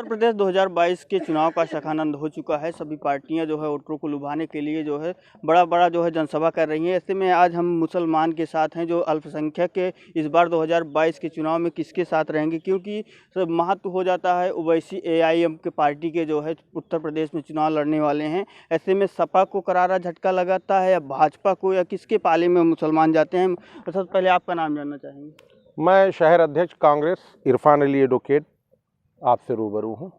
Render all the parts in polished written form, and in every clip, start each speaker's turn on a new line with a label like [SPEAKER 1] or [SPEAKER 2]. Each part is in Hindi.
[SPEAKER 1] प्रदेश 2022 के चुनाव का शखानंद हो चुका है। सभी पार्टियां जो है वोटरों को लुभाने के लिए जो है बड़ा जो है जनसभा कर रही हैं। ऐसे में आज हम मुसलमान के साथ हैं जो अल्पसंख्यक के इस बार 2022 के चुनाव में किसके साथ रहेंगे, क्योंकि सब महत्व हो जाता है। ओवैसी एआईएम के पार्टी के जो है उत्तर प्रदेश में चुनाव लड़ने वाले हैं। ऐसे में सपा को करारा झटका लगाता है या भाजपा को, या किसके पाले में मुसलमान जाते हैं? सबसे पहले आपका नाम जानना चाहेंगे।
[SPEAKER 2] मैं शहर अध्यक्ष कांग्रेस इरफान अली एडवोकेट आपसे रूबरू हूँ।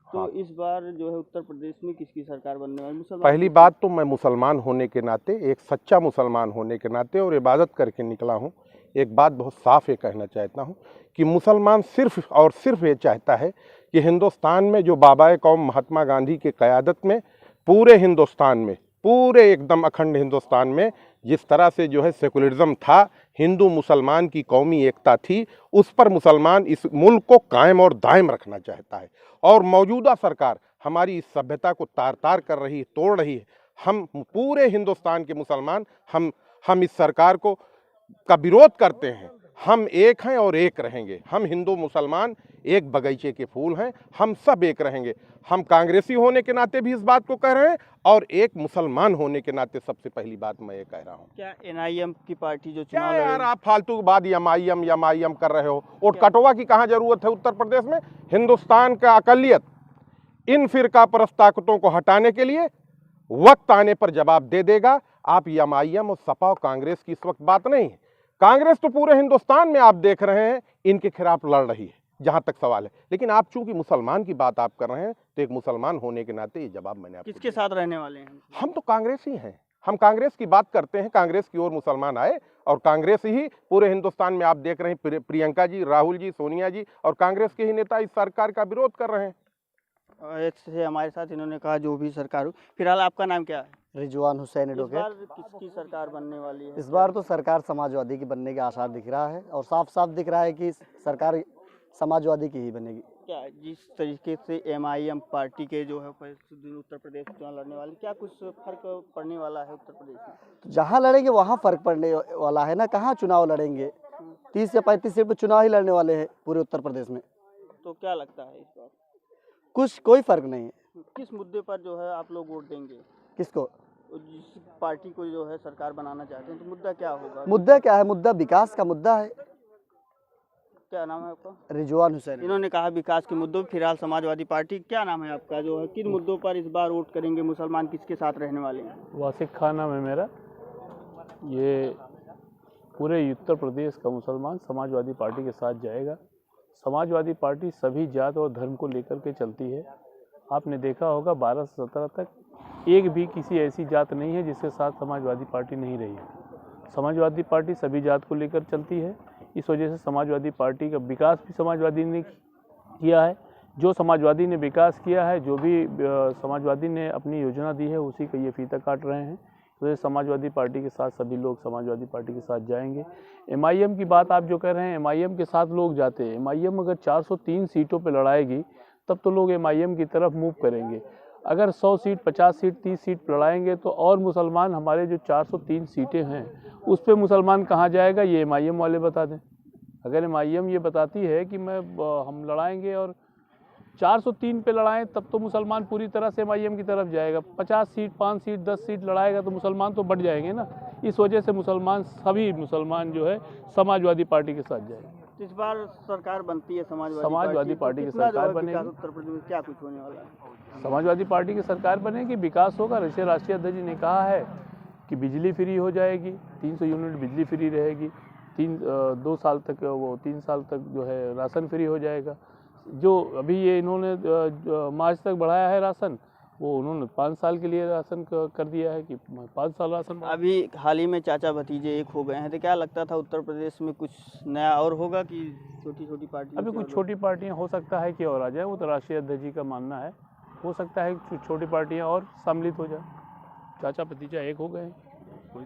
[SPEAKER 1] तो इस बार जो है उत्तर प्रदेश में किसकी सरकार बनने वाली?
[SPEAKER 2] पहली बात तो मैं मुसलमान होने के नाते, एक सच्चा मुसलमान होने के नाते और इबादत करके निकला हूँ, एक बात बहुत साफ ये कहना चाहता हूँ कि मुसलमान सिर्फ और सिर्फ ये चाहता है कि हिंदुस्तान में जो बाबाए कौम महात्मा गांधी की क़यादत में पूरे हिंदुस्तान में, पूरे एकदम अखंड हिंदुस्तान में जिस तरह से जो है सेकुलरिज्म था, हिंदू मुसलमान की कौमी एकता थी, उस पर मुसलमान इस मुल्क को कायम और दायम रखना चाहता है। और मौजूदा सरकार हमारी इस सभ्यता को तार तार कर रही है, तोड़ रही है। हम पूरे हिंदुस्तान के मुसलमान हम इस सरकार का विरोध करते हैं। हम एक हैं और एक रहेंगे। हम हिंदू मुसलमान एक बगीचे के फूल हैं, हम सब एक रहेंगे। हम कांग्रेसी होने के नाते भी इस बात को कह रहे हैं और एक मुसलमान होने के नाते सबसे पहली बात मैं ये कह रहा हूँ।
[SPEAKER 1] क्या एनआईएम की पार्टी जो
[SPEAKER 2] क्या
[SPEAKER 1] चुनाव
[SPEAKER 2] यार आप फालतू की बात एमआईएम कर रहे हो? और कटवा की कहाँ जरूरत है उत्तर प्रदेश में? हिंदुस्तान का अकलियत इन फिरका परस्त ताकतों को हटाने के लिए वक्त आने पर जवाब दे देगा। आप एमआईएम और सपा और कांग्रेस की इस वक्त बात नहीं है। कांग्रेस तो पूरे हिंदुस्तान में आप देख रहे हैं इनके खिलाफ लड़ रही है, जहां तक सवाल है। लेकिन आप चूंकि मुसलमान की बात आप कर रहे हैं तो एक मुसलमान होने के नाते ये जवाब मैंने आपको
[SPEAKER 1] किसके साथ रहने वाले हैं?
[SPEAKER 2] हम तो कांग्रेस ही हैं। हम कांग्रेस की बात करते हैं, कांग्रेस की ओर मुसलमान आए और कांग्रेस ही पूरे हिंदुस्तान में आप देख रहे हैं प्रियंका जी, राहुल जी, सोनिया जी और कांग्रेस के ही नेता इस सरकार का विरोध कर रहे हैं।
[SPEAKER 1] ऐसे हमारे साथ इन्होंने कहा जो भी सरकार हो। फिलहाल आपका नाम क्या है?
[SPEAKER 3] रिजवान हुसैन
[SPEAKER 1] इस
[SPEAKER 3] एडवोकेट।
[SPEAKER 1] बार किसकी सरकार बनने वाली है?
[SPEAKER 3] इस बार तो सरकार समाजवादी की बनने के आसार दिख रहा है और साफ साफ दिख रहा है कि सरकार समाजवादी की ही बनेगी।
[SPEAKER 1] क्या जिस तरीके से एमआईएम पार्टी के जो है उत्तर प्रदेश चुनाव लड़ने वाले, क्या कुछ फर्क पड़ने वाला है उत्तर प्रदेश में?
[SPEAKER 3] तो जहाँ लड़ेंगे वहाँ फर्क पड़ने वाला है ना। कहाँ चुनाव लड़ेंगे? 30 से 35 सीट पर चुनाव ही लड़ने वाले हैं पूरे उत्तर प्रदेश में।
[SPEAKER 1] तो क्या लगता है इस बार?
[SPEAKER 3] कोई फर्क नहीं है।
[SPEAKER 1] किस मुद्दे पर जो है आप लोग वोट देंगे?
[SPEAKER 3] किसको?
[SPEAKER 1] जिस पार्टी को जो है सरकार बनाना चाहते हैं, तो मुद्दा क्या होगा?
[SPEAKER 3] मुद्दा क्या है? मुद्दा विकास का मुद्दा है।
[SPEAKER 1] क्या नाम है आपका?
[SPEAKER 3] रिजवान हुसैन।
[SPEAKER 1] इन्होंने कहा विकास के मुद्दों पर। फिलहाल समाजवादी पार्टी, क्या नाम है आपका? जो है किन मुद्दों पर इस बार वोट करेंगे? मुसलमान किसके साथ रहने वाले हैं?
[SPEAKER 4] वासिक खान नाम है मेरा। ये पूरे उत्तर प्रदेश का मुसलमान समाजवादी पार्टी के साथ जाएगा। समाजवादी पार्टी सभी जात और धर्म को लेकर के चलती है। आपने देखा होगा 12 से 17 तक एक भी किसी ऐसी जात नहीं है जिसके साथ समाजवादी पार्टी नहीं रही है। समाजवादी पार्टी सभी जात को लेकर चलती है। इस वजह से समाजवादी पार्टी का विकास भी समाजवादी ने किया है। जो समाजवादी ने विकास किया है, जो भी समाजवादी ने अपनी योजना दी है, उसी का ये फीता काट रहे हैं। तो समाजवादी पार्टी के साथ सभी लोग समाजवादी पार्टी के साथ जाएंगे। एमआईएम की बात आप जो कह रहे हैं, एमआईएम के साथ लोग जाते हैं। एमआईएम अगर 403 सीटों पर लड़ाएगी तब तो लोग एमआईएम की तरफ मूव करेंगे। अगर 100 सीट, 50 सीट, 30 सीट लड़ाएंगे तो और मुसलमान, हमारे जो 403 सीटें हैं उस पर मुसलमान कहाँ जाएगा, ये एमआईएम वाले बता दें। अगर एमआईएम ये बताती है कि हम लड़ाएंगे और 403 पे लड़ाएं तब तो मुसलमान पूरी तरह से एमआईएम की तरफ जाएगा। 50 सीट, 5 सीट, 10 सीट लड़ाएगा तो मुसलमान तो बढ़ जाएंगे ना। इस वजह से सभी मुसलमान जो है समाजवादी पार्टी के साथ जाएंगे।
[SPEAKER 1] इस बार सरकार बनती है
[SPEAKER 4] समाजवादी पार्टी की सरकार बनेगी।
[SPEAKER 1] उत्तर प्रदेश में क्या कुछ होने वाला है?
[SPEAKER 4] समाजवादी पार्टी की सरकार बनेगी, विकास होगा। जैसे राष्ट्रीय अध्यक्ष जी ने कहा है कि बिजली फ्री हो जाएगी, 300 यूनिट बिजली फ्री रहेगी। 2 साल तक, वो 3 साल तक जो है राशन फ्री हो जाएगा। जो अभी ये इन्होंने मार्च तक बढ़ाया है राशन, वो उन्होंने 5 साल के लिए राशन कर दिया है कि 5 साल राशन।
[SPEAKER 1] अभी हाल ही में चाचा भतीजे एक हो गए हैं, तो क्या लगता था उत्तर प्रदेश में कुछ नया और होगा कि छोटी छोटी पार्टी?
[SPEAKER 4] अभी कुछ छोटी पार्टियां हो सकता है कि और आ जाए, वो तो राष्ट्रीय अध्यक्ष जी का मानना है। हो सकता है कि छोटी पार्टियां और सम्मिलित हो जाए। चाचा भतीजा एक हो गए।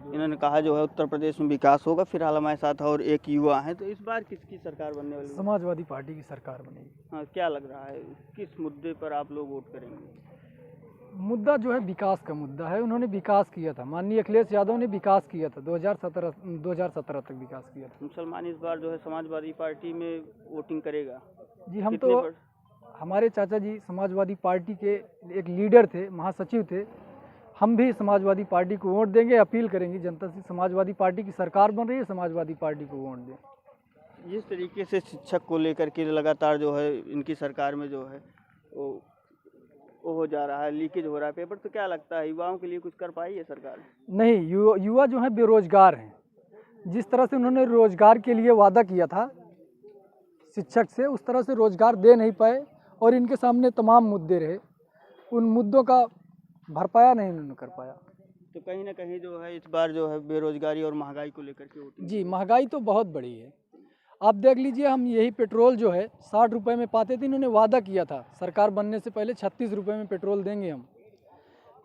[SPEAKER 1] इन्होंने कहा जो है उत्तर प्रदेश में विकास होगा। फिलहाल हमारे साथ और एक युवा हैं, तो इस बार किसकी सरकार बनने वाली है?
[SPEAKER 5] समाजवादी पार्टी की सरकार बनेगी।
[SPEAKER 1] हाँ, क्या लग रहा है किस मुद्दे पर आप लोग वोट करेंगे?
[SPEAKER 5] मुद्दा जो है विकास का मुद्दा है। उन्होंने विकास किया था, माननीय अखिलेश यादव ने विकास किया था, 2017 तक विकास किया था।
[SPEAKER 1] मुसलमान इस बार जो है समाजवादी पार्टी में वोटिंग करेगा?
[SPEAKER 5] जी, हम तो हमारे चाचा जी समाजवादी पार्टी के एक लीडर थे, महासचिव थे। हम भी समाजवादी पार्टी को वोट देंगे, अपील करेंगे जनता से, समाजवादी पार्टी की सरकार बन रही है, समाजवादी पार्टी को वोट दें।
[SPEAKER 1] जिस तरीके से शिक्षक को लेकर के लगातार जो है इनकी सरकार में जो है वो हो जा रहा है, लीकेज हो रहा है पेपर, तो क्या लगता है युवाओं के लिए कुछ कर पाई है सरकार?
[SPEAKER 5] नहीं, युवा जो है बेरोजगार हैं। जिस तरह से उन्होंने रोजगार के लिए वादा किया था शिक्षक से, उस तरह से रोजगार दे नहीं पाए और इनके सामने तमाम मुद्दे रहे, उन मुद्दों का भरपाया नहीं उन्होंने कर पाया।
[SPEAKER 1] तो कहीं ना कहीं जो है इस बार जो है बेरोजगारी और महंगाई को लेकर के वोटिंग।
[SPEAKER 5] जी, महंगाई तो बहुत बड़ी है। आप देख लीजिए, हम यही पेट्रोल जो है 60 रुपये में पाते थे। इन्होंने वादा किया था सरकार बनने से पहले 36 रुपये में पेट्रोल देंगे हम,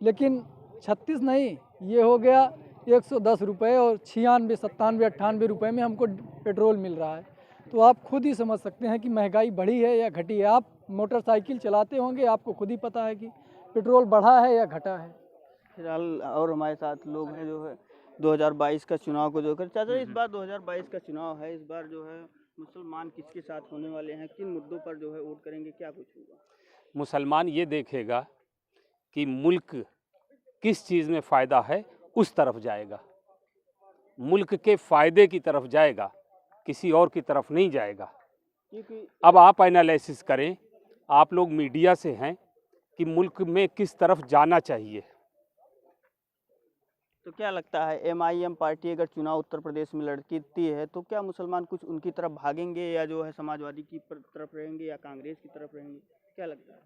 [SPEAKER 5] लेकिन 36 नहीं, ये हो गया 110 रुपये और 96, 97, 98 रुपये में हमको पेट्रोल मिल रहा है। तो आप खुद ही समझ सकते हैं कि महंगाई बढ़ी है या घटी है। आप मोटरसाइकिल चलाते होंगे, आपको खुद ही पता है कि पेट्रोल बढ़ा है या घटा है।
[SPEAKER 1] फिलहाल और हमारे साथ लोग हैं जो है 2022 का चुनाव को जोकर। चाचा, इस बार 2022 का चुनाव है, इस बार जो है मुसलमान किसके साथ होने वाले हैं, किन मुद्दों पर जो है वोट करेंगे, क्या कुछ होगा?
[SPEAKER 6] मुसलमान ये देखेगा कि मुल्क किस चीज़ में फ़ायदा है, उस तरफ जाएगा। मुल्क के फ़ायदे की तरफ जाएगा, किसी और की तरफ नहीं जाएगा।
[SPEAKER 1] क्योंकि
[SPEAKER 6] अब आप एनालिसिस करें, आप लोग मीडिया से हैं, कि मुल्क में किस तरफ जाना चाहिए।
[SPEAKER 1] तो क्या लगता है MIM पार्टी अगर चुनाव उत्तर प्रदेश में लड़ती है तो क्या मुसलमान कुछ उनकी तरफ भागेंगे, या जो है समाजवादी की तरफ रहेंगे, या कांग्रेस की तरफ रहेंगे, क्या लगता है?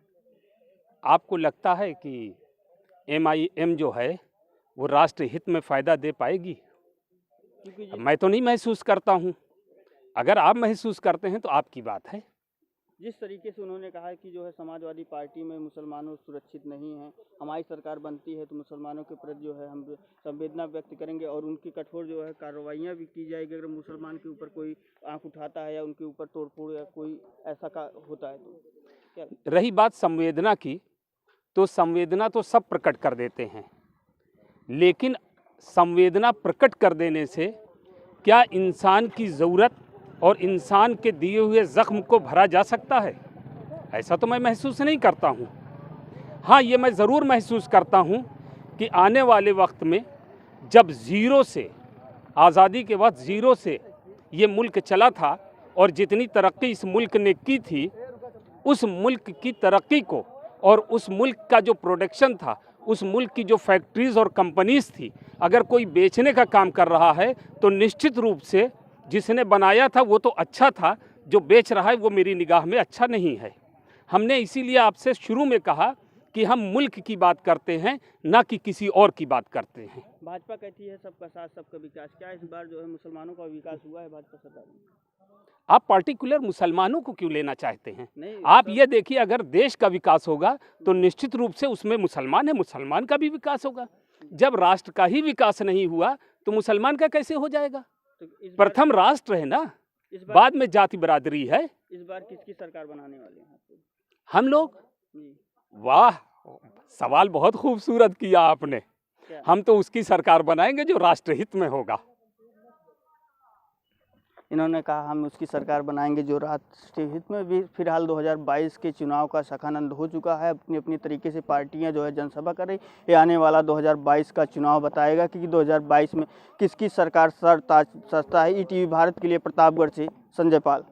[SPEAKER 6] आपको लगता है कि MIM जो है वो राष्ट्र हित में फ़ायदा दे पाएगी?
[SPEAKER 1] क्योंकि
[SPEAKER 6] मैं तो नहीं महसूस करता हूँ। अगर आप महसूस करते हैं तो आपकी बात है।
[SPEAKER 1] जिस तरीके से उन्होंने कहा कि जो है समाजवादी पार्टी में मुसलमानों सुरक्षित नहीं हैं, हमारी सरकार बनती है तो मुसलमानों के प्रति जो है हम संवेदना व्यक्त करेंगे और उनकी कठोर जो है कार्रवाइयाँ भी की जाएगी अगर मुसलमान के ऊपर कोई आंख उठाता है या उनके ऊपर तोड़फोड़ या कोई ऐसा का होता है तो क्या?
[SPEAKER 6] रही बात संवेदना की, तो संवेदना तो सब प्रकट कर देते हैं, लेकिन संवेदना प्रकट कर देने से क्या इंसान की ज़रूरत और इंसान के दिए हुए ज़ख्म को भरा जा सकता है? ऐसा तो मैं महसूस नहीं करता हूँ। हाँ, ये मैं ज़रूर महसूस करता हूँ कि आने वाले वक्त में जब ज़ीरो से, आज़ादी के वक्त ज़ीरो से ये मुल्क चला था और जितनी तरक्की इस मुल्क ने की थी, उस मुल्क की तरक्की को और उस मुल्क का जो प्रोडक्शन था, उस मुल्क की जो फैक्ट्रीज़ और कंपनीज़ थी, अगर कोई बेचने का काम कर रहा है तो निश्चित रूप से जिसने बनाया था वो तो अच्छा था, जो बेच रहा है वो मेरी निगाह में अच्छा नहीं है। हमने इसीलिए आपसे शुरू में कहा कि हम मुल्क की बात करते हैं, ना कि किसी और की बात करते हैं।
[SPEAKER 1] भाजपा कहती है सबका साथ सबका विकास, क्या इस बार जो है मुसलमानों का विकास हुआ है भाजपा सरकार में?
[SPEAKER 6] आप पार्टिकुलर मुसलमानों को क्यों लेना चाहते हैं?
[SPEAKER 1] नहीं,
[SPEAKER 6] आप ये देखिए, अगर देश का विकास होगा तो निश्चित रूप से उसमें मुसलमान है, मुसलमान का भी विकास होगा। जब राष्ट्र का ही विकास नहीं हुआ तो मुसलमान का कैसे हो जाएगा?
[SPEAKER 1] तो इस बार
[SPEAKER 6] प्रथम राष्ट्र है ना, बाद में जाति बरादरी है।
[SPEAKER 1] इस बार किसकी सरकार बनाने वाले हैं आप?
[SPEAKER 6] हम लोग,
[SPEAKER 1] जी,
[SPEAKER 6] वाह, सवाल बहुत खूबसूरत किया आपने।
[SPEAKER 1] क्या?
[SPEAKER 6] हम तो उसकी सरकार बनाएंगे जो राष्ट्रहित में होगा।
[SPEAKER 1] इन्होंने कहा हम उसकी सरकार बनाएंगे जो राष्ट्रीय हित में भी। फिलहाल 2022 के चुनाव का सखानंद हो चुका है, अपनी अपनी तरीके से पार्टियां जो है जनसभा कर रही। ये आने वाला 2022 का चुनाव बताएगा कि 2022 में किसकी सरकार सत्ता है। ETV भारत के लिए प्रतापगढ़ से संजय पाल।